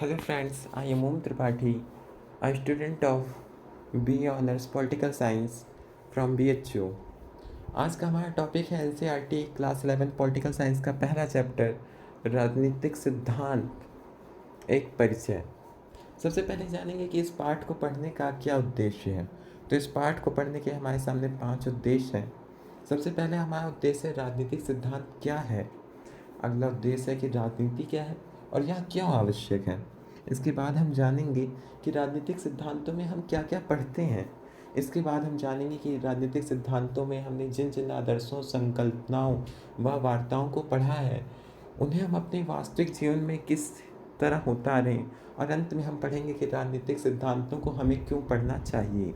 Hello friends, I am Om Tripathi, a student of BA Honors Political Science from BHU। आज का हमारा topic है NCERT class 11 political science का पहला chapter राजनीतिक सिद्धांत एक परिचय। सबसे पहले जानेंगे कि इस पाठ को पढ़ने का क्या उद्देश्य है। तो इस पाठ को पढ़ने के हमारे सामने 5 उद्देश्य हैं। सबसे पहले हमारा उद्देश्य है राजनीतिक सिद्धांत क्या है। अगला उद्देश्य है कि राजनीति क्या है और यह क्यों आवश्यक है। इसके बाद हम जानेंगे कि राजनीतिक सिद्धांतों में हम क्या क्या पढ़ते हैं। इसके बाद हम जानेंगे कि राजनीतिक सिद्धांतों में हमने जिन जिन आदर्शों, संकल्पनाओं व वार्ताओं को पढ़ा है उन्हें हम अपने वास्तविक जीवन में किस तरह उतारें, और अंत में हम पढ़ेंगे कि राजनीतिक सिद्धांतों को हमें क्यों पढ़ना चाहिए।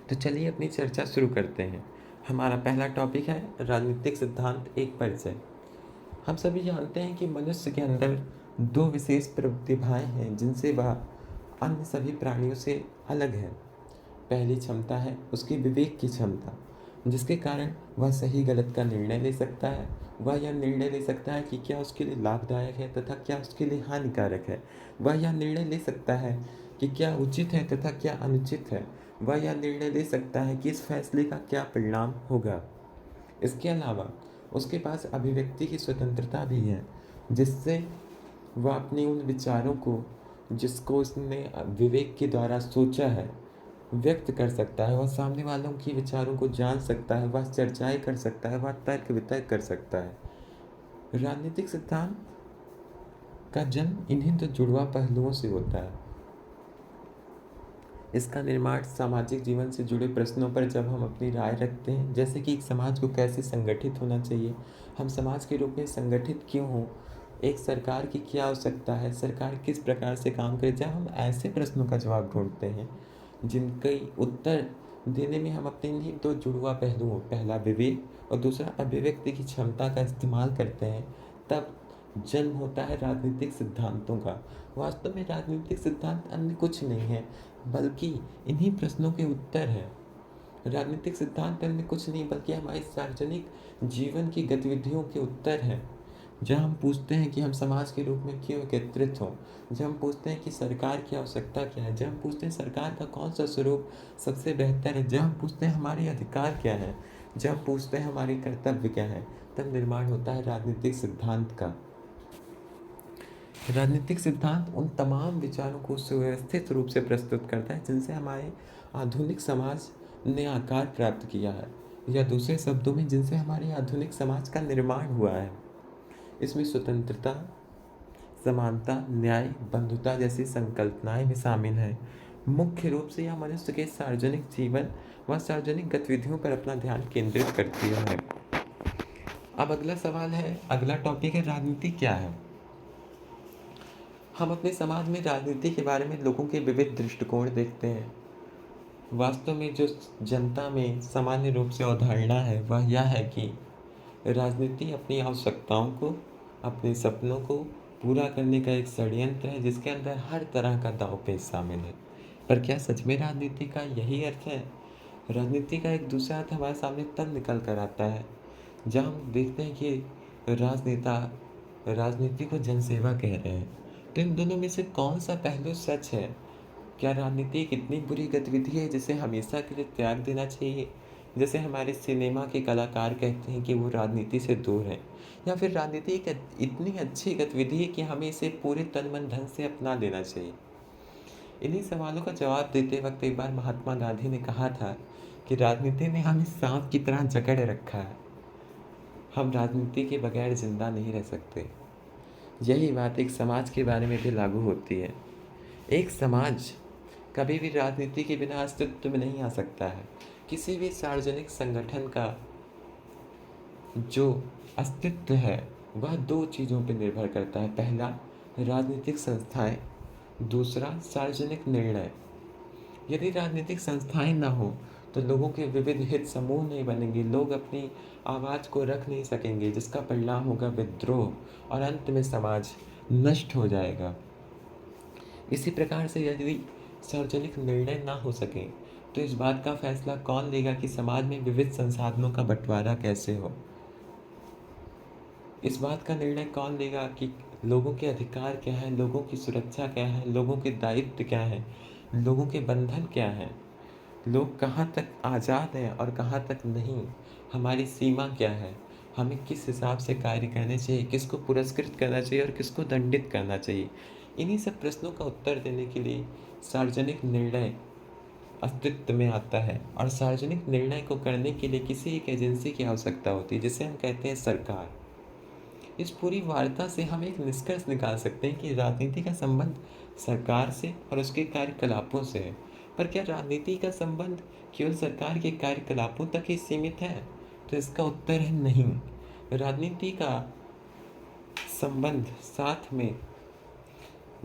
तो चलिए अपनी चर्चा शुरू करते हैं। हमारा पहला टॉपिक है राजनीतिक सिद्धांत एक परिचय। हम सभी जानते हैं कि मनुष्य के अंदर दो विशेष प्रतिभाएं हैं जिनसे वह अन्य सभी प्राणियों से अलग है। पहली क्षमता है उसकी विवेक की क्षमता, जिसके कारण वह सही गलत का निर्णय ले सकता है। वह यह निर्णय ले सकता है कि क्या उसके लिए लाभदायक है तथा क्या उसके लिए हानिकारक है। वह यह निर्णय ले सकता है कि क्या उचित है तथा क्या अनुचित है। वह यह निर्णय ले सकता है कि इस फैसले का क्या परिणाम होगा। इसके अलावा उसके पास अभिव्यक्ति की स्वतंत्रता भी है, जिससे वह अपने उन विचारों को, जिसको उसने विवेक के द्वारा सोचा है, व्यक्त कर सकता है। वह सामने वालों की विचारों को जान सकता है, वह चर्चाएं कर सकता है, वह तर्क वितर्क कर सकता है। राजनीतिक सिद्धांत का जन्म इन्हीं तो जुड़वा पहलुओं से होता है। इसका निर्माण सामाजिक जीवन से जुड़े प्रश्नों पर जब हम अपनी राय रखते हैं, जैसे कि एक समाज को कैसे संगठित होना चाहिए, हम समाज के रूप में संगठित क्यों हों, एक सरकार की क्या आवश्यकता है, सरकार किस प्रकार से काम करे, जब हम ऐसे प्रश्नों का जवाब ढूंढते हैं जिनके उत्तर देने में हम अपने इन्हीं दो जुड़वा पहलुओं, पहला विवेक और दूसरा अभिव्यक्ति की क्षमता का इस्तेमाल करते हैं, तब जन्म होता है राजनीतिक सिद्धांतों का। वास्तव में राजनीतिक सिद्धांत अन्य कुछ नहीं है बल्कि इन्हीं प्रश्नों के उत्तर हैं। राजनीतिक सिद्धांत अन्य कुछ नहीं बल्कि हमारी सार्वजनिक जीवन की गतिविधियों के उत्तर हैं। जब हम पूछते हैं कि हम समाज के रूप में क्यों एकत्रित हों, जब हम पूछते हैं कि सरकार की आवश्यकता क्या है, जब हम पूछते हैं सरकार का कौन सा स्वरूप सबसे बेहतर है, जब हम पूछते हैं हमारे अधिकार क्या है, जब हम पूछते हैं हमारे कर्तव्य क्या है, तब निर्माण होता है राजनीतिक सिद्धांत का। राजनीतिक सिद्धांत उन तमाम विचारों को सुव्यवस्थित रूप से प्रस्तुत करता है जिनसे हमारे आधुनिक समाज ने आकार प्राप्त किया है, या दूसरे शब्दों में जिनसे हमारे आधुनिक समाज का निर्माण हुआ है। इसमें स्वतंत्रता, समानता, न्याय, बंधुता जैसी संकल्पनाएं भी शामिल हैं। मुख्य रूप से यह मनुष्य के सार्वजनिक जीवन व सार्वजनिक गतिविधियों पर अपना ध्यान केंद्रित करती है। अब अगला सवाल है, अगला टॉपिक है राजनीति क्या है। हम अपने समाज में राजनीति के बारे में लोगों के विविध दृष्टिकोण देखते हैं। वास्तव में जो जनता में सामान्य रूप से अवधारणा है वह यह है कि राजनीति अपनी आवश्यकताओं को, अपने सपनों को पूरा करने का एक षड्यंत्र है जिसके अंदर हर तरह का दांवपेच शामिल है। पर क्या सच में राजनीति का यही अर्थ है? राजनीति का एक दूसरा अर्थ हमारे सामने तब निकल कर आता है जब हम देखते हैं कि राजनेता राजनीति को जनसेवा कह रहे हैं। तो इन दोनों में से कौन सा पहलू सच है? क्या राजनीति एक इतनी बुरी गतिविधि है जिसे हमेशा के लिए त्याग देना चाहिए, जैसे हमारे सिनेमा के कलाकार कहते हैं कि वो राजनीति से दूर हैं, या फिर राजनीति एक इतनी अच्छी गतिविधि है कि हमें इसे पूरे तन मन धन से अपना लेना चाहिए? इन्हीं सवालों का जवाब देते वक्त एक बार महात्मा गांधी ने कहा था कि राजनीति ने हमें सांप की तरह जकड़ रखा है, हम राजनीति के बगैर जिंदा नहीं रह सकते। यही बात एक समाज के बारे में भी लागू होती है। एक समाज कभी भी राजनीति के बिना अस्तित्व में नहीं आ सकता है। किसी भी सार्वजनिक संगठन का जो अस्तित्व है वह दो चीज़ों पर निर्भर करता है। पहला, राजनीतिक संस्थाएं, दूसरा सार्वजनिक निर्णय। यदि राजनीतिक संस्थाएं ना हो तो लोगों के विविध हित समूह नहीं बनेंगे, लोग अपनी आवाज़ को रख नहीं सकेंगे, जिसका परिणाम होगा विद्रोह और अंत में समाज नष्ट हो जाएगा। इसी प्रकार से यदि सार्वजनिक निर्णय ना हो सके तो इस बात का फैसला कौन लेगा कि समाज में विविध संसाधनों का बंटवारा कैसे हो। इस बात का निर्णय कौन लेगा कि लोगों के अधिकार क्या हैं, लोगों की सुरक्षा क्या है, लोगों के दायित्व क्या हैं, लोगों के बंधन क्या हैं, लोग कहाँ तक आज़ाद हैं और कहाँ तक नहीं, हमारी सीमा क्या है, हमें किस हिसाब से कार्य करने चाहिए, किसको पुरस्कृत करना चाहिए और किसको दंडित करना चाहिए। इन्हीं सब प्रश्नों का उत्तर देने के लिए सार्वजनिक निर्णय अस्तित्व में आता है, और सार्वजनिक निर्णय को करने के लिए किसी एक एजेंसी की आवश्यकता होती है, जिसे हम कहते हैं सरकार। इस पूरी वार्ता से हम एक निष्कर्ष निकाल सकते हैं कि राजनीति का संबंध सरकार से और उसके कार्यकलापों से है। पर क्या राजनीति का संबंध केवल सरकार के कार्यकलापों तक ही सीमित है? तो इसका उत्तर है नहीं। राजनीति का संबंध साथ में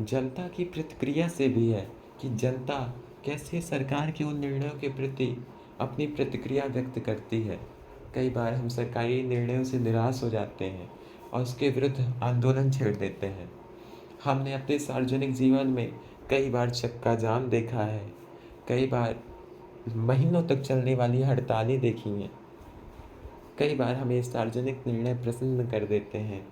जनता की प्रतिक्रिया से भी है कि जनता कैसे सरकार के उन निर्णयों के प्रति अपनी प्रतिक्रिया व्यक्त करती है। कई बार हम सरकारी निर्णयों से निराश हो जाते हैं और उसके विरुद्ध आंदोलन छेड़ देते हैं। हमने अपने सार्वजनिक जीवन में कई बार चक्का जाम देखा है, कई बार महीनों तक चलने वाली हड़तालें देखी हैं, कई बार हमें सार्वजनिक निर्णय प्रसन्न कर देते हैं,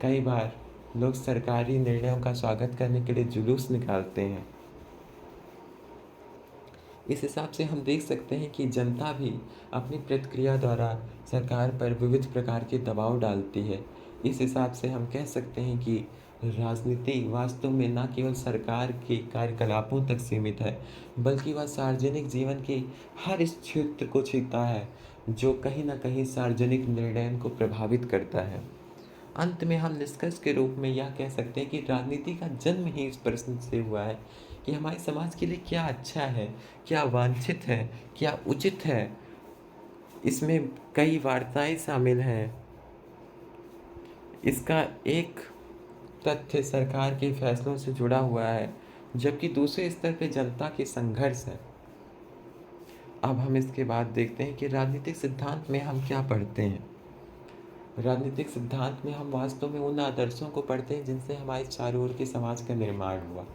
कई बार लोग सरकारी निर्णयों का स्वागत करने के लिए जुलूस निकालते हैं। इस हिसाब से हम देख सकते हैं कि जनता भी अपनी प्रतिक्रिया द्वारा सरकार पर विविध प्रकार के दबाव डालती है। इस हिसाब से हम कह सकते हैं कि राजनीति वास्तव में न केवल सरकार के कार्यकलापों तक सीमित है, बल्कि वह सार्वजनिक जीवन के हर इस क्षेत्र को छूता है जो कहीं न कहीं सार्वजनिक निर्णय को प्रभावित करता है। अंत में हम निष्कर्ष के रूप में यह कह सकते हैं कि राजनीति का जन्म ही इस प्रश्न से हुआ है कि हमारे समाज के लिए क्या अच्छा है, क्या वांछित है, क्या उचित है। इसमें कई वार्ताएं शामिल हैं। इसका एक तथ्य सरकार के फैसलों से जुड़ा हुआ है, जबकि दूसरे स्तर पे जनता के संघर्ष है। अब हम इसके बाद देखते हैं कि राजनीतिक सिद्धांत में हम क्या पढ़ते हैं। राजनीतिक सिद्धांत में हम वास्तव में उन आदर्शों को पढ़ते हैं जिनसे हमारे चारों ओर के समाज का निर्माण हुआ।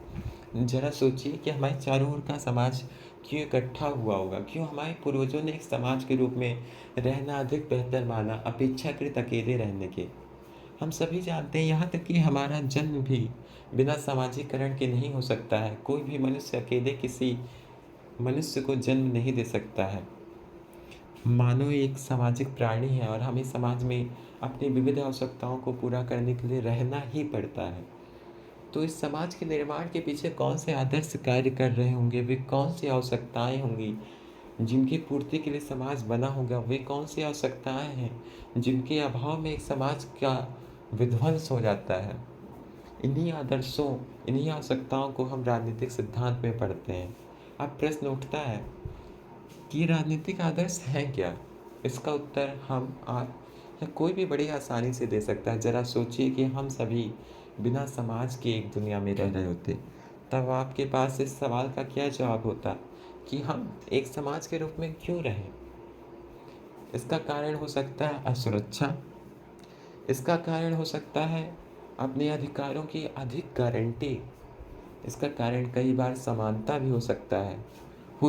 जरा सोचिए कि हमारे चारों ओर का समाज क्यों इकट्ठा हुआ होगा, क्यों हमारे पूर्वजों ने एक समाज के रूप में रहना अधिक बेहतर माना अपेक्षाकृत अकेले रहने के। हम सभी जानते हैं, यहाँ तक कि हमारा जन्म भी बिना सामाजिकरण के नहीं हो सकता है। कोई भी मनुष्य अकेले किसी मनुष्य को जन्म नहीं दे सकता है। मानव एक सामाजिक प्राणी है और हमें समाज में अपनी विविध आवश्यकताओं को पूरा करने के लिए रहना ही पड़ता है। तो इस समाज के निर्माण के पीछे कौन से आदर्श कार्य कर रहे होंगे, वे कौन सी आवश्यकताएं होंगी जिनकी पूर्ति के लिए समाज बना होगा, वे कौन सी आवश्यकताएं हैं जिनके अभाव में एक समाज का विध्वंस हो जाता है। इन्हीं आदर्शों, इन्हीं आवश्यकताओं को हम राजनीतिक सिद्धांत में पढ़ते हैं। अब प्रश्न उठता है कि राजनीतिक आदर्श हैं क्या? इसका उत्तर हम आप या कोई भी बड़ी आसानी से दे सकता है। ज़रा सोचिए कि हम सभी बिना समाज के एक दुनिया में रह रहे होते, तब आपके पास इस सवाल का क्या जवाब होता कि हम एक समाज के रूप में क्यों रहें? इसका कारण हो सकता है असुरक्षा, इसका कारण हो सकता है अपने अधिकारों की अधिक गारंटी, इसका कारण कई बार समानता भी हो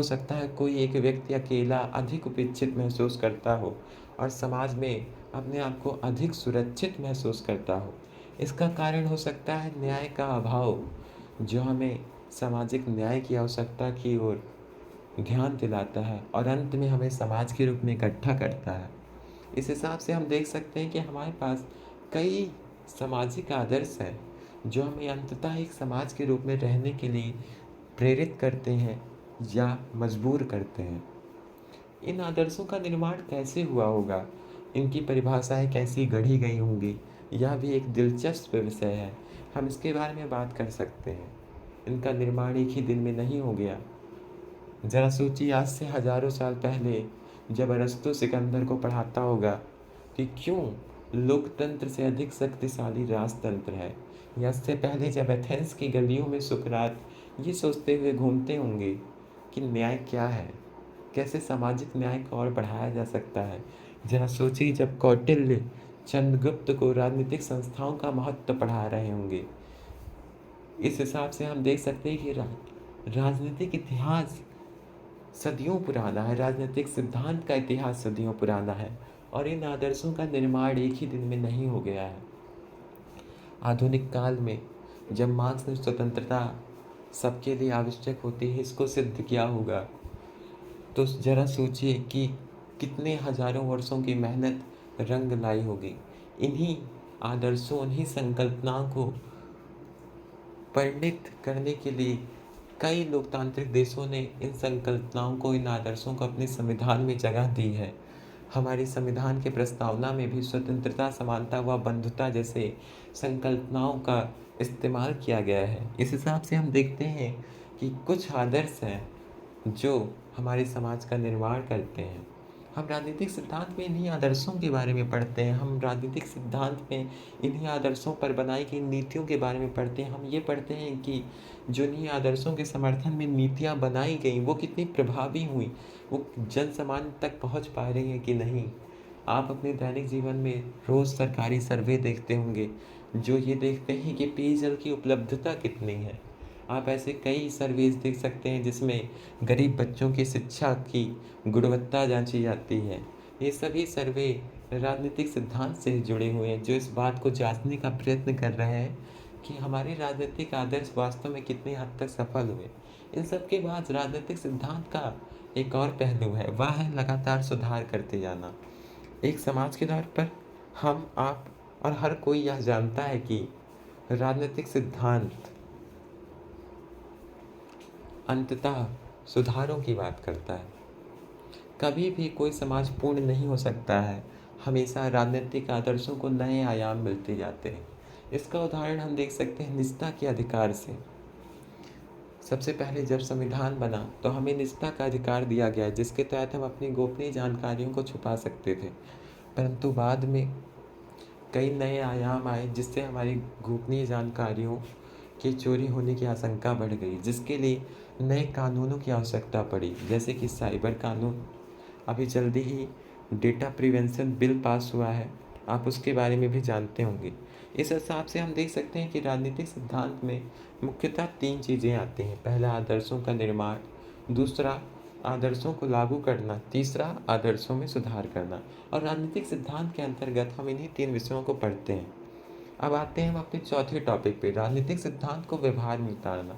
सकता है कोई एक व्यक्ति अकेला अधिक उपेक्षित महसूस करता हो और समाज में अपने आप को अधिक सुरक्षित महसूस करता हो। इसका कारण हो सकता है न्याय का अभाव, जो हमें सामाजिक न्याय की आवश्यकता की ओर ध्यान दिलाता है और अंत में हमें समाज के रूप में इकट्ठा करता है। इस हिसाब से हम देख सकते हैं कि हमारे पास कई सामाजिक आदर्श हैं जो हमें अंततः एक समाज के रूप में रहने के लिए प्रेरित करते हैं या मजबूर करते हैं। इन आदर्शों का निर्माण कैसे हुआ होगा, इनकी परिभाषाएं कैसी गढ़ी गई होंगी, यह भी एक दिलचस्प विषय है। हम इसके बारे में बात कर सकते हैं। इनका निर्माण एक ही दिन में नहीं हो गया। ज़रा सोचिए, आज से हजारों साल पहले जब अरस्तु सिकंदर को पढ़ाता होगा कि क्यों लोकतंत्र से अधिक शक्तिशाली राजतंत्र है, या इससे पहले जब एथेंस की गलियों में सुकरात ये सोचते हुए घूमते होंगे कि न्याय क्या है, कैसे सामाजिक न्याय को और बढ़ाया जा सकता है। जरा सोचिए, जब कौटिल्य चंद्रगुप्त को राजनीतिक संस्थाओं का महत्व पढ़ा रहे होंगे। इस हिसाब से हम देख सकते हैं कि राजनीतिक इतिहास सदियों पुराना है, राजनीतिक सिद्धांत का इतिहास सदियों पुराना है और इन आदर्शों का निर्माण एक ही दिन में नहीं हो गया है। आधुनिक काल में जब मार्क्स ने स्वतंत्रता सबके लिए आवश्यक होती है इसको सिद्ध किया होगा, तो ज़रा सोचिए कि कितने हजारों वर्षों की मेहनत रंग लाई होगी। इन्हीं आदर्शों, इन्हीं संकल्पनाओं को परिणित करने के लिए कई लोकतांत्रिक देशों ने इन संकल्पनाओं को, इन आदर्शों को अपने संविधान में जगह दी है। हमारे संविधान के प्रस्तावना में भी स्वतंत्रता, समानता व बंधुता जैसे संकल्पनाओं का इस्तेमाल किया गया है। इस हिसाब से हम देखते हैं कि कुछ आदर्श हैं जो हमारे समाज का निर्माण करते हैं। हम राजनीतिक सिद्धांत में इन्हीं आदर्शों के बारे में पढ़ते हैं। हम राजनीतिक सिद्धांत में इन्हीं आदर्शों पर बनाई गई नीतियों के बारे में पढ़ते हैं। हम ये पढ़ते हैं कि जो इन्हीं आदर्शों के समर्थन में नीतियाँ बनाई गई वो कितनी प्रभावी हुई, वो जन सामान्य तक पहुँच पा रही हैं कि नहीं। आप अपने दैनिक जीवन में रोज़ सरकारी सर्वे देखते होंगे जो ये देखते हैं कि पेयजल की उपलब्धता कितनी है। आप ऐसे कई सर्वेस देख सकते हैं जिसमें गरीब बच्चों की शिक्षा की गुणवत्ता जांची जाती है। ये सभी सर्वे राजनीतिक सिद्धांत से जुड़े हुए हैं जो इस बात को जांचने का प्रयत्न कर रहे हैं कि हमारे राजनीतिक आदर्श वास्तव में कितनी हद तक सफल हुए। इन सब के बाद राजनीतिक सिद्धांत का एक और पहलू है, वह है लगातार सुधार करते जाना। एक समाज के तौर पर हम, आप और हर कोई यह जानता है कि राजनीतिक सिद्धांत अंततः सुधारों की बात करता है। कभी भी कोई समाज पूर्ण नहीं हो सकता है, हमेशा राजनीतिक आदर्शों को नए आयाम मिलते जाते हैं। इसका उदाहरण हम देख सकते हैं निजता के अधिकार से। सबसे पहले जब संविधान बना तो हमें निजता का अधिकार दिया गया जिसके तहत हम अपनी गोपनीय जानकारियों को छुपा सकते थे, परंतु बाद में कई नए आयाम आए जिससे हमारी गोपनीय जानकारियों के चोरी होने की आशंका बढ़ गई, जिसके लिए नए कानूनों की आवश्यकता पड़ी, जैसे कि साइबर कानून। अभी जल्दी ही डेटा प्रिवेंशन बिल पास हुआ है, आप उसके बारे में भी जानते होंगे। इस हिसाब से हम देख सकते हैं कि राजनीतिक सिद्धांत में मुख्यतः 3 चीज़ें आती हैं। पहला आदर्शों का निर्माण, दूसरा आदर्शों को लागू करना, तीसरा आदर्शों में सुधार करना। और राजनीतिक सिद्धांत के अंतर्गत हम इन्हीं 3 विषयों को पढ़ते हैं। अब आते हैं हम अपने चौथे टॉपिक पे, राजनीतिक सिद्धांत को व्यवहार में उतारना।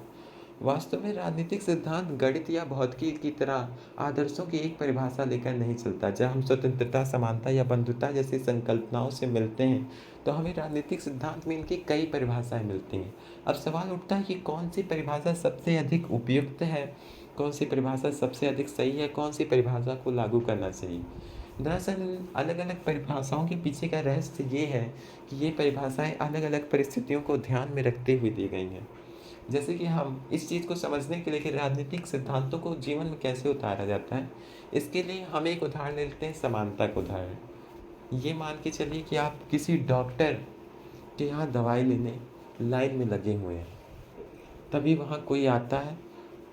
वास्तव में राजनीतिक सिद्धांत गणित या भौतिकी की तरह आदर्शों की एक परिभाषा लेकर नहीं चलता। जब हम स्वतंत्रता, समानता या बंधुता जैसी संकल्पनाओं से मिलते हैं तो हमें राजनीतिक सिद्धांत में इनकी कई परिभाषाएं मिलती हैं। अब सवाल उठता है कि कौन सी परिभाषा सबसे अधिक उपयुक्त है, कौन सी परिभाषा सबसे अधिक सही है, कौन सी परिभाषा को लागू करना चाहिए। दरअसल अलग अलग परिभाषाओं के पीछे का रहस्य ये है कि ये परिभाषाएं अलग अलग परिस्थितियों को ध्यान में रखते हुए दी गई हैं। जैसे कि हम इस चीज़ को समझने के लिए कि राजनीतिक सिद्धांतों को जीवन में कैसे उतारा जाता है, इसके लिए हम एक उदाहरण लेते हैं, समानता का उदाहरण। ये मान के चलिए कि आप किसी डॉक्टर के यहाँ दवाई लेने लाइन में लगे हुए हैं। तभी वहाँ कोई आता है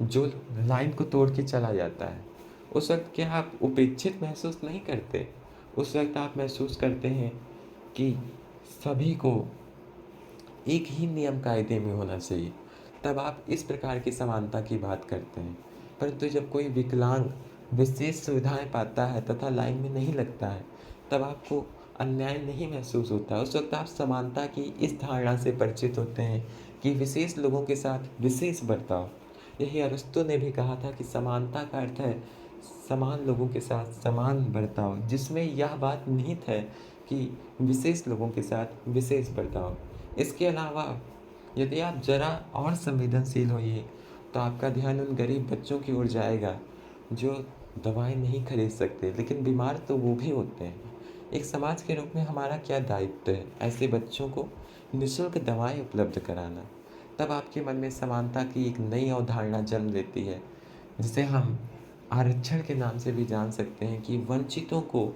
जो लाइन को तोड़ के चला जाता है। उस वक्त क्या आप उपेक्षित महसूस नहीं करते? उस वक्त आप महसूस करते हैं कि सभी को एक ही नियम कायदे में होना चाहिए। तब आप इस प्रकार की समानता की बात करते हैं। परंतु जब कोई विकलांग विशेष सुविधाएं पाता है तथा लाइन में नहीं लगता है, तब आपको अन्याय नहीं महसूस होता। उस वक्त आप समानता की इस धारणा से परिचित होते हैं कि विशेष लोगों के साथ विशेष बर्ताव। यही अरस्तू ने भी कहा था कि समानता का अर्थ है समान लोगों के साथ समान बर्ताव, जिसमें यह बात निहित है कि विशेष लोगों के साथ विशेष बर्ताव। इसके अलावा यदि आप ज़रा और संवेदनशील होइए तो आपका ध्यान उन गरीब बच्चों की ओर जाएगा जो दवाई नहीं खरीद सकते, लेकिन बीमार तो वो भी होते हैं। एक समाज के रूप में हमारा क्या दायित्व है? ऐसे बच्चों को निःशुल्क दवाएं उपलब्ध कराना। तब आपके मन में समानता की एक नई अवधारणा जन्म लेती है, जिसे हम आरक्षण के नाम से भी जान सकते हैं, कि वंचितों को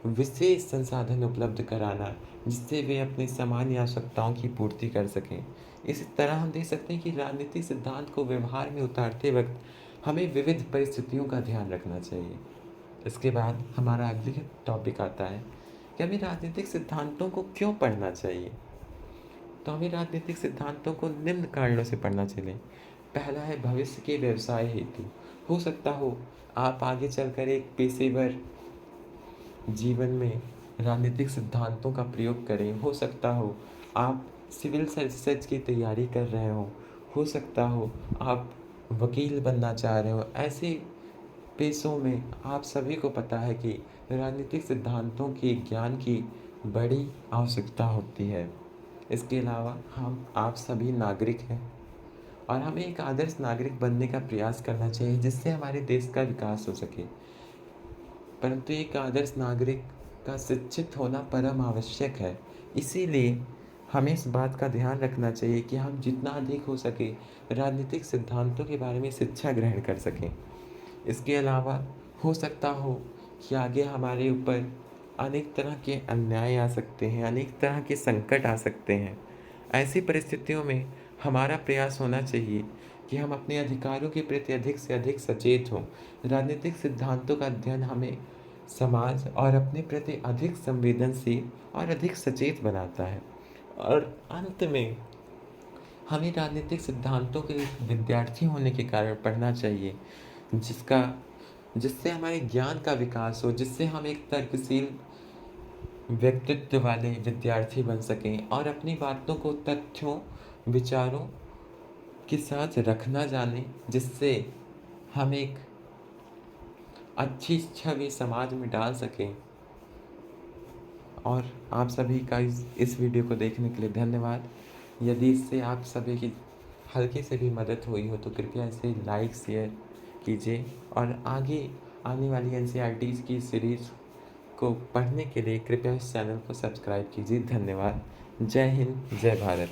विशेष संसाधन उपलब्ध कराना जिससे वे अपनी सामान्य आवश्यकताओं की पूर्ति कर सकें। इसी तरह हम देख सकते हैं कि राजनीतिक सिद्धांत को व्यवहार में उतारते वक्त हमें विविध परिस्थितियों का ध्यान रखना चाहिए। इसके बाद हमारा अगला टॉपिक आता है कि हमें राजनीतिक सिद्धांतों को क्यों पढ़ना चाहिए। तो हमें राजनीतिक सिद्धांतों को निम्न कारणों से पढ़ना चाहिए। पहला है भविष्य के व्यवसाय हेतु। हो सकता हो आप आगे चलकर एक पेशेवर जीवन में राजनीतिक सिद्धांतों का प्रयोग करें। हो सकता हो आप सिविल सर्विसेज की तैयारी कर रहे हो सकता हो आप वकील बनना चाह रहे हो। ऐसे पेशों में आप सभी को पता है कि राजनीतिक सिद्धांतों के ज्ञान की बड़ी आवश्यकता होती है। इसके अलावा हम आप सभी नागरिक हैं और हमें एक आदर्श नागरिक बनने का प्रयास करना चाहिए जिससे हमारे देश का विकास हो सके। परंतु एक आदर्श नागरिक का शिक्षित होना परम आवश्यक है। इसीलिए हमें इस बात का ध्यान रखना चाहिए कि हम जितना अधिक हो सके राजनीतिक सिद्धांतों के बारे में शिक्षा ग्रहण कर सकें। इसके अलावा हो सकता हो कि आगे हमारे ऊपर अनेक तरह के अन्याय आ सकते हैं, अनेक तरह के संकट आ सकते हैं। ऐसी परिस्थितियों में हमारा प्रयास होना चाहिए कि हम अपने अधिकारों के प्रति अधिक से अधिक सचेत हों। राजनीतिक सिद्धांतों का अध्ययन हमें समाज और अपने प्रति अधिक संवेदनशील और अधिक सचेत बनाता है। और अंत में हमें राजनीतिक सिद्धांतों के विद्यार्थी होने के कारण पढ़ना चाहिए जिससे हमारे ज्ञान का विकास हो, जिससे हम एक तर्कशील व्यक्तित्व वाले विद्यार्थी बन सकें और अपनी बातों को तथ्यों विचारों के साथ रखना जाने, जिससे हम एक अच्छी छवि समाज में डाल सकें। और आप सभी का इस वीडियो को देखने के लिए धन्यवाद। यदि इससे आप सभी की हल्की से भी मदद हुई हो तो कृपया इसे लाइक शेयर कीजिए और आगे आने वाली एनसीईआरटी की सीरीज़ को पढ़ने के लिए कृपया इस चैनल को सब्सक्राइब कीजिए। धन्यवाद। जय हिंद, जय भारत।